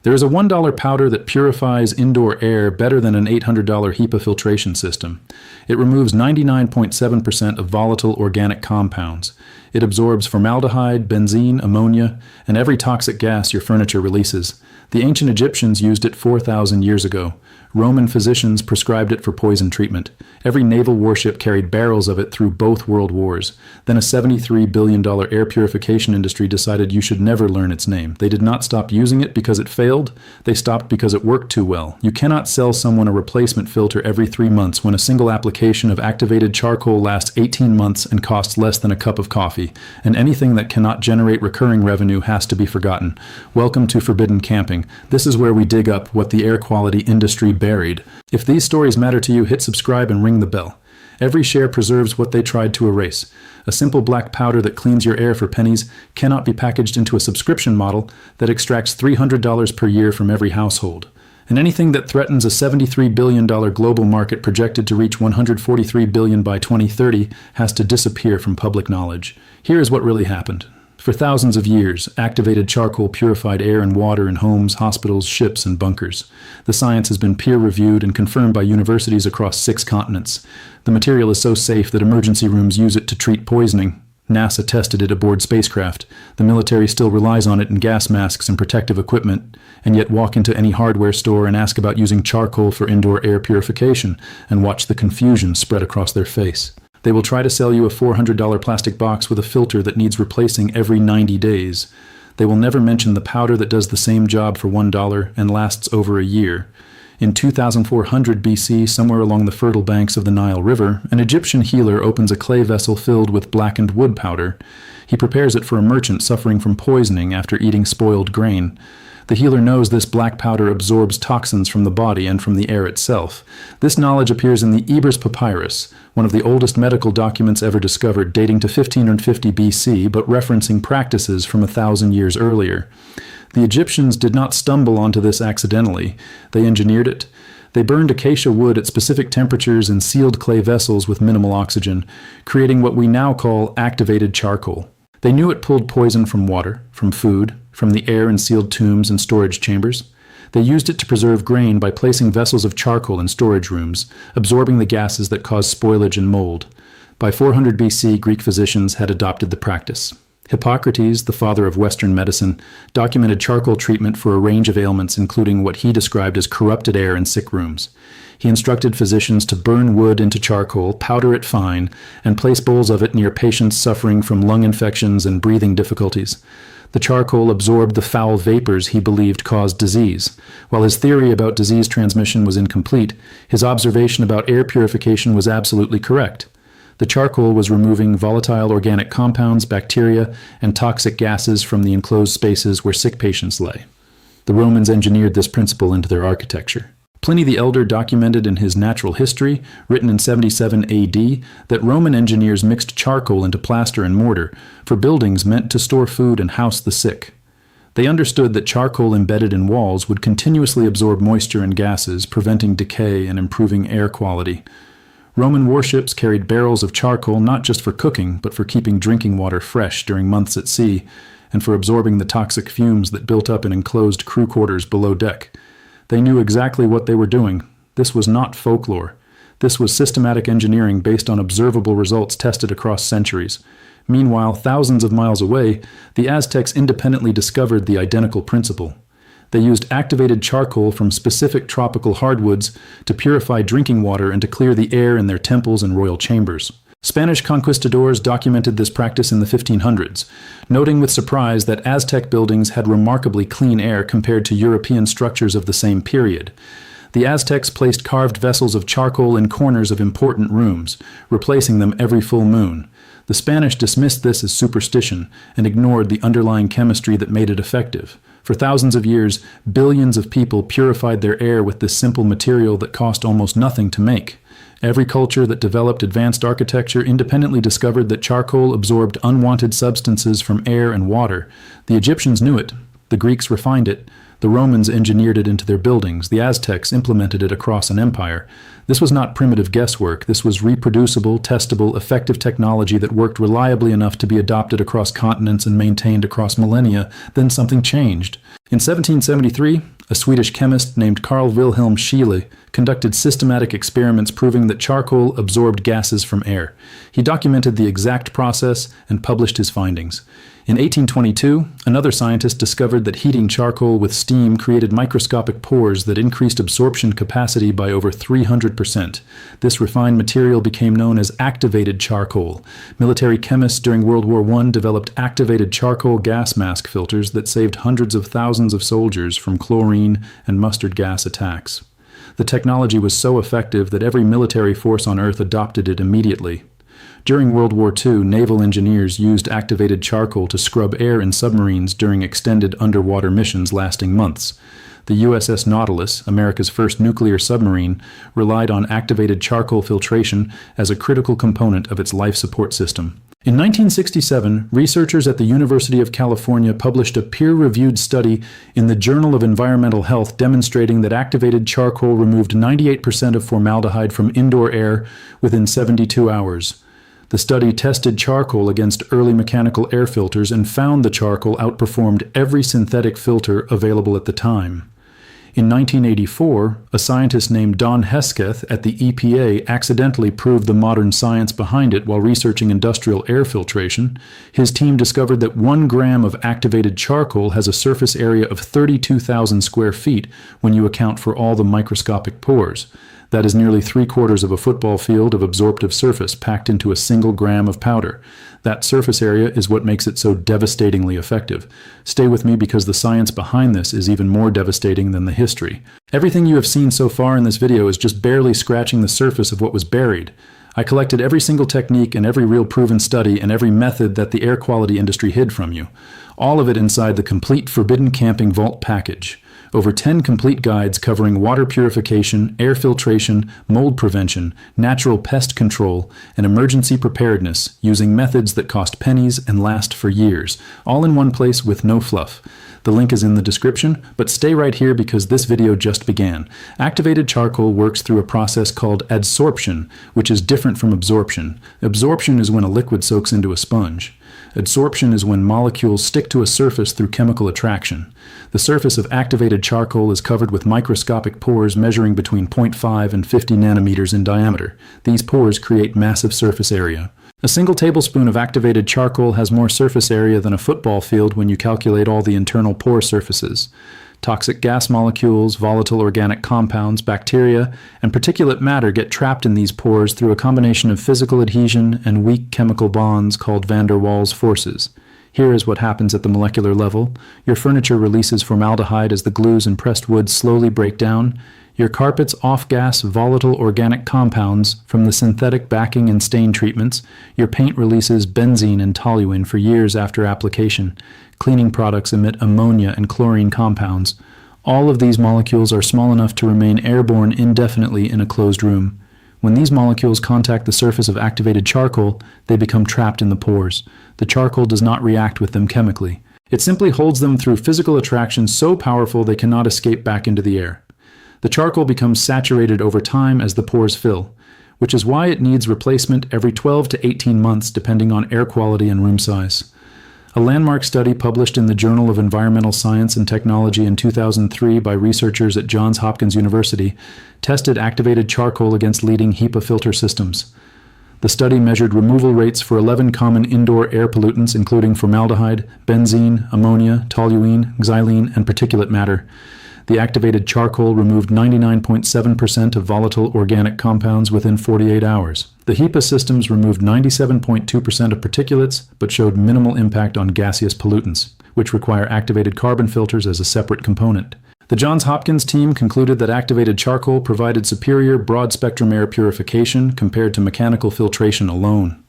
There is a $1 powder that purifies indoor air better than an $800 HEPA filtration system. It removes 99.7% of volatile organic compounds. It absorbs formaldehyde, benzene, ammonia, and every toxic gas your furniture releases. The ancient Egyptians used it 4,000 years ago. Roman physicians prescribed it for poison treatment. Every naval warship carried barrels of it through both world wars. Then a $73 billion air purification industry decided you should never learn its name. They did not stop using it because it failed. They stopped because it worked too well. You cannot sell someone a replacement filter every 3 months when a single application of activated charcoal lasts 18 months and costs less than a cup of coffee. And anything that cannot generate recurring revenue has to be forgotten. Welcome to Forbidden Camping. This is where we dig up what the air quality industry buried. If these stories matter to you, hit subscribe and ring the bell. Every share preserves what they tried to erase. A simple black powder that cleans your air for pennies cannot be packaged into a subscription model that extracts $300 per year from every household. And anything that threatens a $73 billion global market projected to reach $143 billion by 2030 has to disappear from public knowledge. Here is what really happened. For thousands of years, activated charcoal purified air and water in homes, hospitals, ships, and bunkers. The science has been peer-reviewed and confirmed by universities across 6 continents. The material is so safe that emergency rooms use it to treat poisoning. NASA tested it aboard spacecraft. The military still relies on it in gas masks and protective equipment, and yet walk into any hardware store and ask about using charcoal for indoor air purification and watch the confusion spread across their face. They will try to sell you a $400 plastic box with a filter that needs replacing every 90 days. They will never mention the powder that does the same job for $1 and lasts over a year. In 2400 BC, somewhere along the fertile banks of the Nile River, an Egyptian healer opens a clay vessel filled with blackened wood powder. He prepares it for a merchant suffering from poisoning after eating spoiled grain. The healer knows this black powder absorbs toxins from the body and from the air itself. This knowledge appears in the Ebers Papyrus, one of the oldest medical documents ever discovered, dating to 1550 BC, but referencing practices from 1,000 years earlier. The Egyptians did not stumble onto this accidentally. They engineered it. They burned acacia wood at specific temperatures and sealed clay vessels with minimal oxygen, creating what we now call activated charcoal. They knew it pulled poison from water, from food, from the air in sealed tombs and storage chambers. They used it to preserve grain by placing vessels of charcoal in storage rooms, absorbing the gases that cause spoilage and mold. By 400 BC, Greek physicians had adopted the practice. Hippocrates, the father of Western medicine, documented charcoal treatment for a range of ailments, including what he described as corrupted air in sick rooms. He instructed physicians to burn wood into charcoal, powder it fine, and place bowls of it near patients suffering from lung infections and breathing difficulties. The charcoal absorbed the foul vapors he believed caused disease. While his theory about disease transmission was incomplete, his observation about air purification was absolutely correct. The charcoal was removing volatile organic compounds, bacteria, and toxic gases from the enclosed spaces where sick patients lay. The Romans engineered this principle into their architecture. Pliny the Elder documented in his Natural History, written in 77 AD, that Roman engineers mixed charcoal into plaster and mortar for buildings meant to store food and house the sick. They understood that charcoal embedded in walls would continuously absorb moisture and gases, preventing decay and improving air quality. Roman warships carried barrels of charcoal not just for cooking, but for keeping drinking water fresh during months at sea, and for absorbing the toxic fumes that built up in enclosed crew quarters below deck. They knew exactly what they were doing. This was not folklore. This was systematic engineering based on observable results tested across centuries. Meanwhile, thousands of miles away, the Aztecs independently discovered the identical principle. They used activated charcoal from specific tropical hardwoods to purify drinking water and to clear the air in their temples and royal chambers. Spanish conquistadors documented this practice in the 1500s, noting with surprise that Aztec buildings had remarkably clean air compared to European structures of the same period. The Aztecs placed carved vessels of charcoal in corners of important rooms, replacing them every full moon. The Spanish dismissed this as superstition and ignored the underlying chemistry that made it effective. For thousands of years, billions of people purified their air with this simple material that cost almost nothing to make. Every culture that developed advanced architecture independently discovered that charcoal absorbed unwanted substances from air and water. The Egyptians knew it. The Greeks refined it. The Romans engineered it into their buildings. The Aztecs implemented it across an empire. This was not primitive guesswork. This was reproducible, testable, effective technology that worked reliably enough to be adopted across continents and maintained across millennia. Then something changed. In 1773, a Swedish chemist named Carl Wilhelm Scheele conducted systematic experiments proving that charcoal absorbed gases from air. He documented the exact process and published his findings. In 1822, another scientist discovered that heating charcoal with steam created microscopic pores that increased absorption capacity by over 300%. This refined material became known as activated charcoal. Military chemists during World War I developed activated charcoal gas mask filters that saved hundreds of thousands of soldiers from chlorine and mustard gas attacks. The technology was so effective that every military force on Earth adopted it immediately. During World War II, naval engineers used activated charcoal to scrub air in submarines during extended underwater missions lasting months. The USS Nautilus, America's first nuclear submarine, relied on activated charcoal filtration as a critical component of its life support system. In 1967, researchers at the University of California published a peer-reviewed study in the Journal of Environmental Health demonstrating that activated charcoal removed 98% of formaldehyde from indoor air within 72 hours. The study tested charcoal against early mechanical air filters and found the charcoal outperformed every synthetic filter available at the time. In 1984, a scientist named Don Hesketh at the EPA accidentally proved the modern science behind it while researching industrial air filtration. His team discovered that 1 gram of activated charcoal has a surface area of 32,000 square feet when you account for all the microscopic pores. That is nearly 3/4 of a football field of absorptive surface packed into a single gram of powder. That surface area is what makes it so devastatingly effective. Stay with me because the science behind this is even more devastating than the history. Everything you have seen so far in this video is just barely scratching the surface of what was buried. I collected every single technique and every real proven study and every method that the air quality industry hid from you. All of it inside the complete Forbidden Camping Vault package. Over 10 complete guides covering water purification, air filtration, mold prevention, natural pest control, and emergency preparedness using methods that cost pennies and last for years, all in one place with no fluff. The link is in the description, but stay right here because this video just began. Activated charcoal works through a process called adsorption, which is different from absorption. Absorption is when a liquid soaks into a sponge. Adsorption is when molecules stick to a surface through chemical attraction. The surface of activated charcoal is covered with microscopic pores measuring between 0.5 and 50 nanometers in diameter. These pores create massive surface area. A single tablespoon of activated charcoal has more surface area than a football field when you calculate all the internal pore surfaces. Toxic gas molecules, volatile organic compounds, bacteria, and particulate matter get trapped in these pores through a combination of physical adhesion and weak chemical bonds called van der Waals forces. Here is what happens at the molecular level. Your furniture releases formaldehyde as the glues and pressed wood slowly break down. Your carpets off-gas volatile organic compounds from the synthetic backing and stain treatments. Your paint releases benzene and toluene for years after application. Cleaning products emit ammonia and chlorine compounds. All of these molecules are small enough to remain airborne indefinitely in a closed room. When these molecules contact the surface of activated charcoal, they become trapped in the pores. The charcoal does not react with them chemically. It simply holds them through physical attraction so powerful they cannot escape back into the air. The charcoal becomes saturated over time as the pores fill, which is why it needs replacement every 12 to 18 months depending on air quality and room size. A landmark study published in the Journal of Environmental Science and Technology in 2003 by researchers at Johns Hopkins University tested activated charcoal against leading HEPA filter systems. The study measured removal rates for 11 common indoor air pollutants including formaldehyde, benzene, ammonia, toluene, xylene, and particulate matter. The activated charcoal removed 99.7% of volatile organic compounds within 48 hours. The HEPA systems removed 97.2% of particulates, but showed minimal impact on gaseous pollutants, which require activated carbon filters as a separate component. The Johns Hopkins team concluded that activated charcoal provided superior broad-spectrum air purification compared to mechanical filtration alone.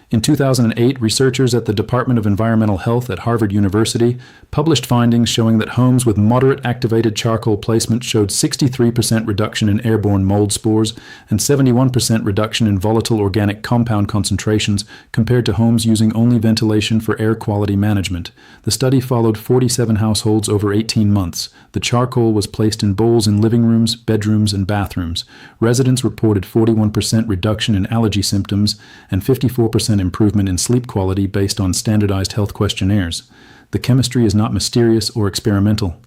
In 2008, researchers at the Department of Environmental Health at Harvard University published findings showing that homes with moderate activated charcoal placement showed 63% reduction in airborne mold spores and 71% reduction in volatile organic compound concentrations compared to homes using only ventilation for air quality management. The study followed 47 households over 18 months. The charcoal was placed in bowls in living rooms, bedrooms, and bathrooms. Residents reported 41% reduction in allergy symptoms and 54% improvement in sleep quality based on standardized health questionnaires. The chemistry is not mysterious or experimental.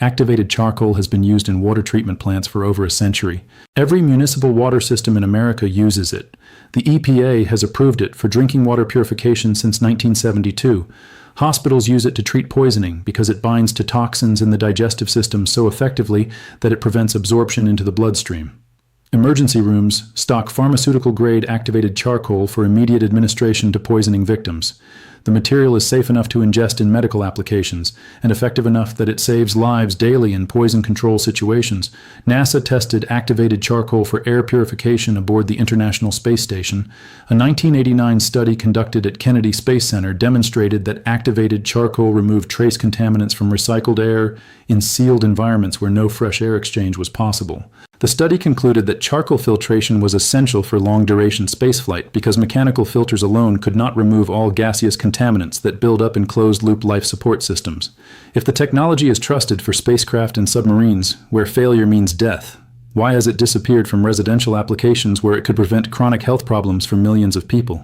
Activated charcoal has been used in water treatment plants for over a century. Every municipal water system in America uses it. The EPA has approved it for drinking water purification since 1972. Hospitals use it to treat poisoning because it binds to toxins in the digestive system so effectively that it prevents absorption into the bloodstream. Emergency rooms stock pharmaceutical-grade activated charcoal for immediate administration to poisoning victims. The material is safe enough to ingest in medical applications and effective enough that it saves lives daily in poison control situations. NASA tested activated charcoal for air purification aboard the International Space Station. A 1989 study conducted at Kennedy Space Center demonstrated that activated charcoal removed trace contaminants from recycled air in sealed environments where no fresh air exchange was possible. The study concluded that charcoal filtration was essential for long-duration spaceflight because mechanical filters alone could not remove all gaseous contaminants that build up in closed-loop life support systems. If the technology is trusted for spacecraft and submarines, where failure means death, why has it disappeared from residential applications where it could prevent chronic health problems for millions of people?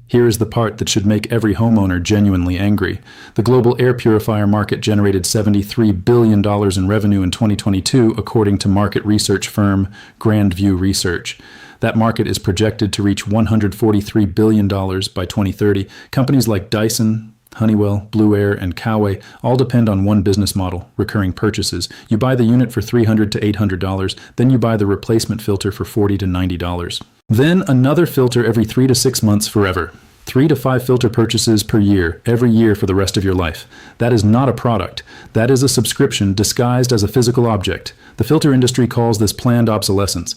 Here is the part that should make every homeowner genuinely angry. The global air purifier market generated $73 billion in revenue in 2022, according to market research firm Grand View Research. That market is projected to reach $143 billion by 2030. Companies like Dyson, Honeywell, Blue Air, and Coway all depend on one business model, recurring purchases. You buy the unit for $300 to $800, then you buy the replacement filter for $40 to $90. Then another filter every 3 to 6 months forever. 3 to 5 filter purchases per year, every year for the rest of your life. That is not a product. That is a subscription disguised as a physical object. The filter industry calls this planned obsolescence.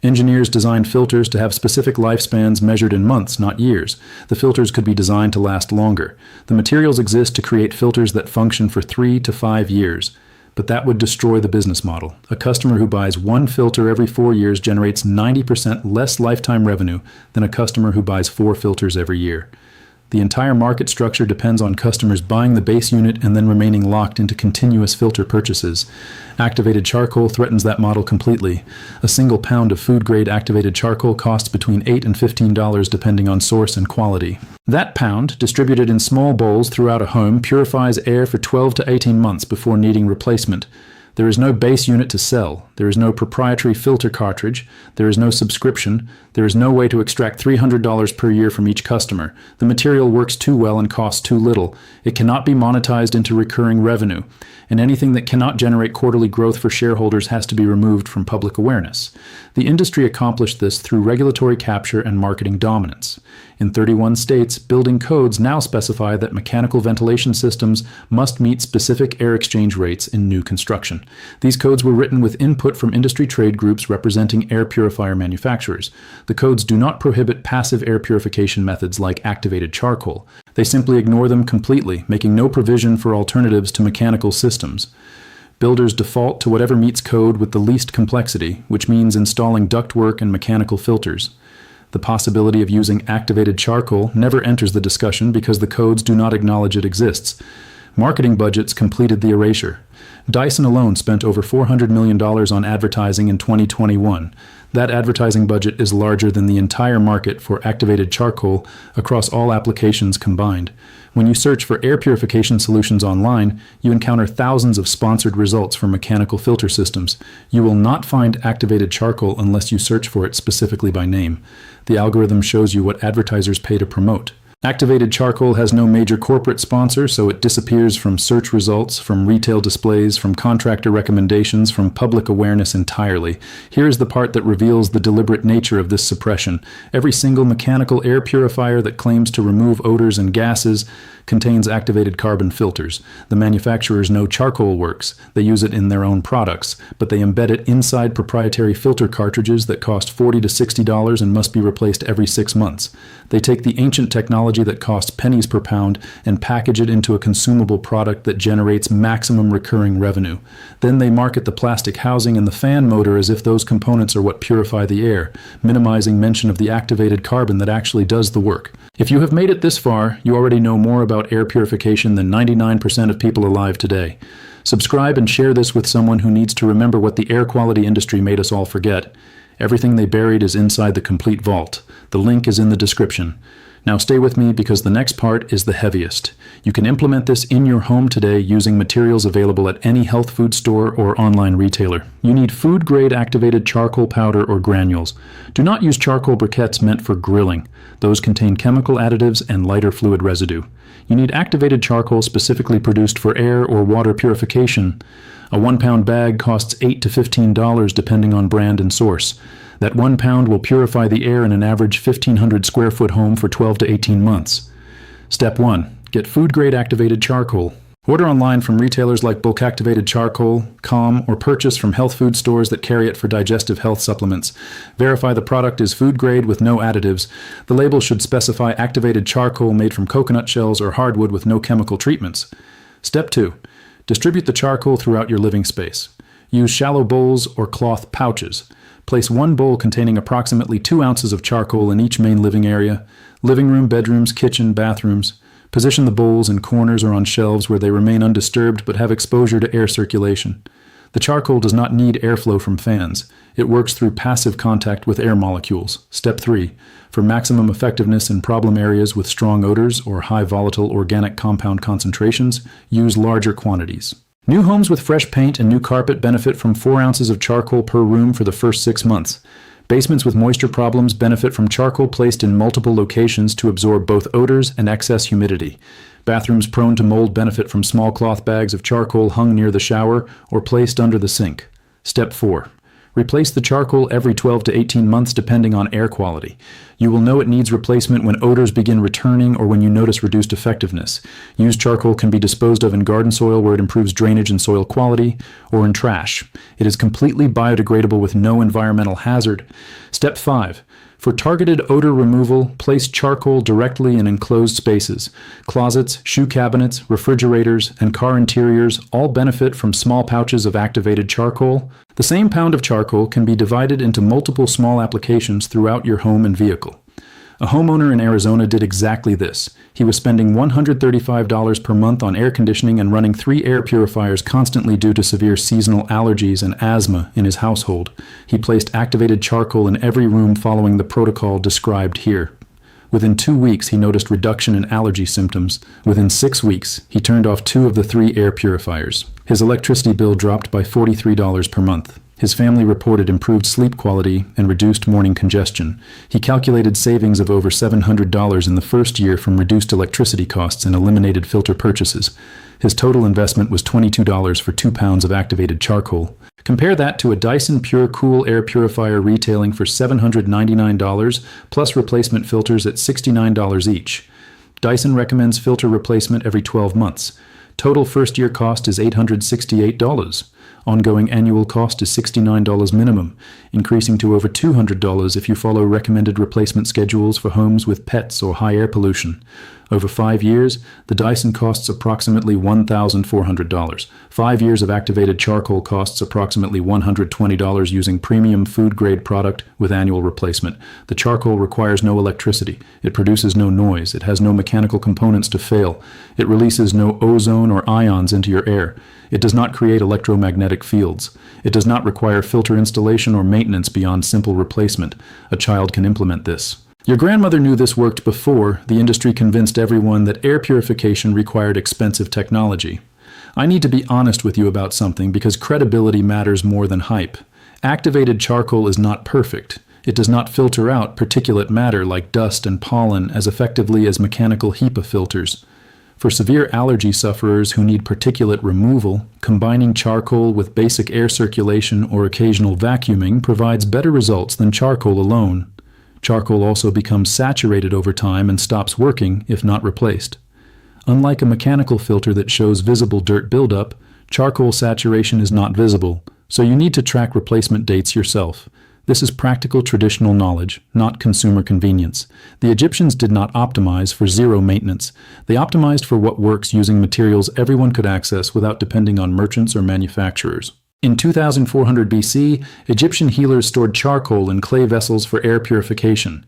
Engineers designed filters to have specific lifespans measured in months, not years. The filters could be designed to last longer. The materials exist to create filters that function for 3 to 5 years. But that would destroy the business model. A customer who buys one filter every 4 years generates 90% less lifetime revenue than a customer who buys 4 filters every year. The entire market structure depends on customers buying the base unit and then remaining locked into continuous filter purchases. Activated charcoal threatens that model completely. A single pound of food-grade activated charcoal costs between $8 and $15 depending on source and quality. That pound, distributed in small bowls throughout a home, purifies air for 12 to 18 months before needing replacement. There is no base unit to sell. There is no proprietary filter cartridge. There is no subscription. There is no way to extract $300 per year from each customer. The material works too well and costs too little. It cannot be monetized into recurring revenue. And anything that cannot generate quarterly growth for shareholders has to be removed from public awareness. The industry accomplished this through regulatory capture and marketing dominance. In 31 states, building codes now specify that mechanical ventilation systems must meet specific air exchange rates in new construction. These codes were written with input from industry trade groups representing air purifier manufacturers. The codes do not prohibit passive air purification methods like activated charcoal. They simply ignore them completely, making no provision for alternatives to mechanical systems. Builders default to whatever meets code with the least complexity, which means installing ductwork and mechanical filters. The possibility of using activated charcoal never enters the discussion because the codes do not acknowledge it exists. Marketing budgets completed the erasure. Dyson alone spent over $400 million on advertising in 2021. That advertising budget is larger than the entire market for activated charcoal across all applications combined. When you search for air purification solutions online, you encounter thousands of sponsored results for mechanical filter systems. You will not find activated charcoal unless you search for it specifically by name. The algorithm shows you what advertisers pay to promote. Activated charcoal has no major corporate sponsor, so it disappears from search results, from retail displays, from contractor recommendations, from public awareness entirely. Here is the part that reveals the deliberate nature of this suppression. Every single mechanical air purifier that claims to remove odors and gases contains activated carbon filters. The manufacturers know charcoal works. They use it in their own products, but they embed it inside proprietary filter cartridges that cost $40 to $60 and must be replaced every 6 months. They take the ancient technology that costs pennies per pound and package it into a consumable product that generates maximum recurring revenue. Then they market the plastic housing and the fan motor as if those components are what purify the air, minimizing mention of the activated carbon that actually does the work. If you have made it this far, you already know more about air purification than 99% of people alive today. Subscribe and share this with someone who needs to remember what the air quality industry made us all forget. Everything they buried is inside the complete vault. The link is in the description. Now stay with me because the next part is the heaviest. You can implement this in your home today using materials available at any health food store or online retailer. You need food-grade activated charcoal powder or granules. Do not use charcoal briquettes meant for grilling. Those contain chemical additives and lighter fluid residue. You need activated charcoal specifically produced for air or water purification. A 1-pound bag costs $8 to $15 depending on brand and source. That 1 pound will purify the air in an average 1,500 square foot home for 12 to 18 months. Step 1. Get food-grade activated charcoal. Order online from retailers like Bulk Activated Charcoal, COM, or purchase from health food stores that carry it for digestive health supplements. Verify the product is food-grade with no additives. The label should specify activated charcoal made from coconut shells or hardwood with no chemical treatments. Step 2. Distribute the charcoal throughout your living space. Use shallow bowls or cloth pouches. Place 1 bowl containing approximately 2 ounces of charcoal in each main living area, living room, bedrooms, kitchen, bathrooms. Position the bowls in corners or on shelves where they remain undisturbed but have exposure to air circulation. The charcoal does not need airflow from fans. It works through passive contact with air molecules. Step 3. For maximum effectiveness in problem areas with strong odors or high volatile organic compound concentrations, use larger quantities. New homes with fresh paint and new carpet benefit from 4 ounces of charcoal per room for the first 6 months. Basements with moisture problems benefit from charcoal placed in multiple locations to absorb both odors and excess humidity. Bathrooms prone to mold benefit from small cloth bags of charcoal hung near the shower or placed under the sink. Step 4. Replace the charcoal every 12 to 18 months depending on air quality. You will know it needs replacement when odors begin returning or when you notice reduced effectiveness. Used charcoal can be disposed of in garden soil where it improves drainage and soil quality, or in trash. It is completely biodegradable with no environmental hazard. Step 5. For targeted odor removal, place charcoal directly in enclosed spaces. Closets, shoe cabinets, refrigerators, and car interiors all benefit from small pouches of activated charcoal. The same pound of charcoal can be divided into multiple small applications throughout your home and vehicle. A homeowner in Arizona did exactly this. He was spending $135 per month on air conditioning and running 3 air purifiers constantly due to severe seasonal allergies and asthma in his household. He placed activated charcoal in every room following the protocol described here. Within 2 weeks, he noticed reduction in allergy symptoms. Within 6 weeks, he turned off 2 of the 3 air purifiers. His electricity bill dropped by $43 per month. His family reported improved sleep quality and reduced morning congestion. He calculated savings of over $700 in the first year from reduced electricity costs and eliminated filter purchases. His total investment was $22 for 2 pounds of activated charcoal. Compare that to a Dyson Pure Cool air purifier retailing for $799 plus replacement filters at $69 each. Dyson recommends filter replacement every 12 months. Total first-year cost is $868. Ongoing annual cost is $69 minimum, increasing to over $200 if you follow recommended replacement schedules for homes with pets or high air pollution. Over 5 years, the Dyson costs approximately $1,400. 5 years of activated charcoal costs approximately $120 using premium food-grade product with annual replacement. The charcoal requires no electricity. It produces no noise. It has no mechanical components to fail. It releases no ozone or ions into your air. It does not create electromagnetic fields. It does not require filter installation or maintenance beyond simple replacement. A child can implement this. Your grandmother knew this worked before the industry convinced everyone that air purification required expensive technology. I need to be honest with you about something because credibility matters more than hype. Activated charcoal is not perfect. It does not filter out particulate matter like dust and pollen as effectively as mechanical HEPA filters. For severe allergy sufferers who need particulate removal, combining charcoal with basic air circulation or occasional vacuuming provides better results than charcoal alone. Charcoal also becomes saturated over time and stops working if not replaced. Unlike a mechanical filter that shows visible dirt buildup, charcoal saturation is not visible, so you need to track replacement dates yourself. This is practical traditional knowledge, not consumer convenience. The Egyptians did not optimize for zero maintenance. They optimized for what works using materials everyone could access without depending on merchants or manufacturers. In 2400 BC, Egyptian healers stored charcoal in clay vessels for air purification.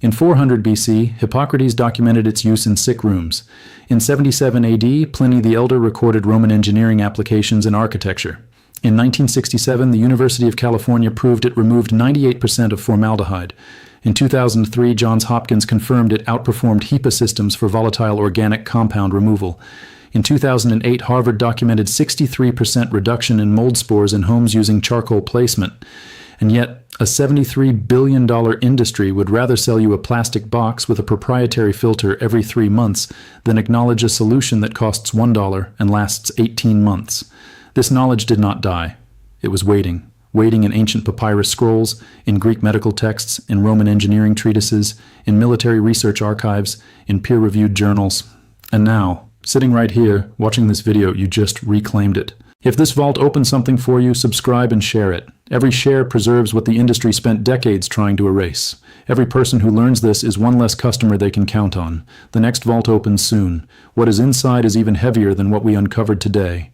In 400 BC, Hippocrates documented its use in sick rooms. In 77 AD, Pliny the Elder recorded Roman engineering applications in architecture. In 1967, the University of California proved it removed 98% of formaldehyde. In 2003, Johns Hopkins confirmed it outperformed HEPA systems for volatile organic compound removal. In 2008, Harvard documented 63% reduction in mold spores in homes using charcoal placement. And yet, a $73 billion industry would rather sell you a plastic box with a proprietary filter every 3 months than acknowledge a solution that costs $1 and lasts 18 months. This knowledge did not die. It was waiting in ancient papyrus scrolls, in Greek medical texts, in Roman engineering treatises, in military research archives, in peer-reviewed journals. And now, sitting right here, watching this video, you just reclaimed it. If this vault opens something for you, subscribe and share it. Every share preserves what the industry spent decades trying to erase. Every person who learns this is one less customer they can count on. The next vault opens soon. What is inside is even heavier than what we uncovered today.